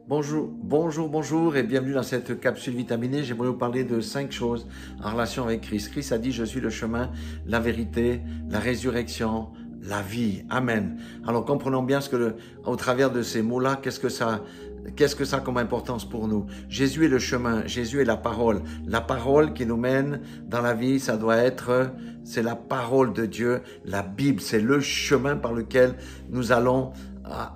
Bonjour et bienvenue dans cette capsule vitaminée. J'aimerais vous parler de 5 choses en relation avec Christ. Christ a dit, je suis le chemin, la vérité, la résurrection, la vie. Amen. Alors comprenons bien au travers de ces mots-là, qu'est-ce que ça a comme importance pour nous? Jésus est le chemin, Jésus est la parole. La parole qui nous mène dans la vie, c'est la parole de Dieu. La Bible, c'est le chemin par lequel nous allons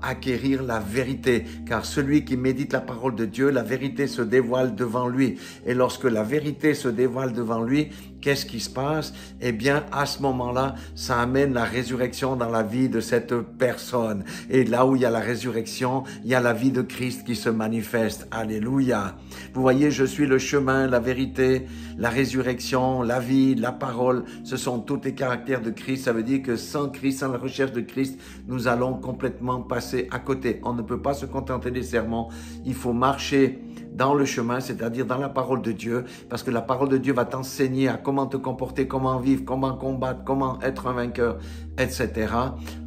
acquérir la vérité, car celui qui médite la parole de Dieu, la vérité se dévoile devant lui. Et lorsque la vérité se dévoile devant lui, qu'est-ce qui se passe? Eh bien, à ce moment-là, ça amène la résurrection dans la vie de cette personne. Et là où il y a la résurrection, il y a la vie de Christ qui se manifeste. Alléluia. Vous voyez, je suis le chemin, la vérité, la résurrection, la vie, la parole. Ce sont tous les caractères de Christ. Ça veut dire que sans Christ, sans la recherche de Christ, nous allons complètement passer à côté. On ne peut pas se contenter des sermons. Il faut marcher dans le chemin, c'est-à-dire dans la parole de Dieu, parce que la parole de Dieu va t'enseigner à comment te comporter, comment vivre, comment combattre, comment être un vainqueur, etc.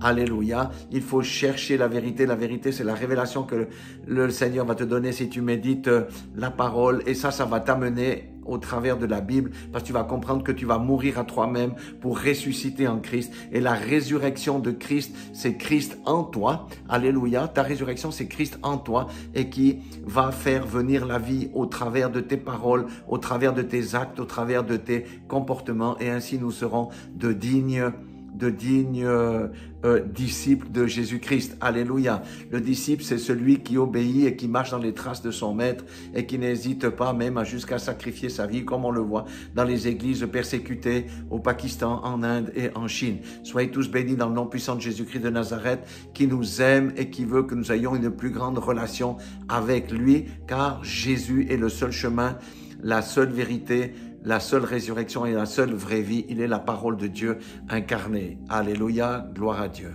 Alléluia. Il faut chercher la vérité. La vérité, c'est la révélation que le Seigneur va te donner si tu médites la parole, et ça va t'amener au travers de la Bible, parce que tu vas comprendre que tu vas mourir à toi-même pour ressusciter en Christ. Et la résurrection de Christ, c'est Christ en toi. Alléluia. Ta résurrection, c'est Christ en toi, et qui va faire venir la vie au travers de tes paroles, au travers de tes actes, au travers de tes comportements, et ainsi nous serons de dignes disciples de Jésus-Christ. Alléluia. Le disciple, c'est celui qui obéit et qui marche dans les traces de son maître et qui n'hésite pas même jusqu'à sacrifier sa vie, comme on le voit dans les églises persécutées au Pakistan, en Inde et en Chine. Soyez tous bénis dans le nom puissant de Jésus-Christ de Nazareth, qui nous aime et qui veut que nous ayons une plus grande relation avec lui, car Jésus est le seul chemin, la seule vérité, la seule résurrection et la seule vraie vie. Il est la parole de Dieu incarnée. Alléluia, gloire à Dieu.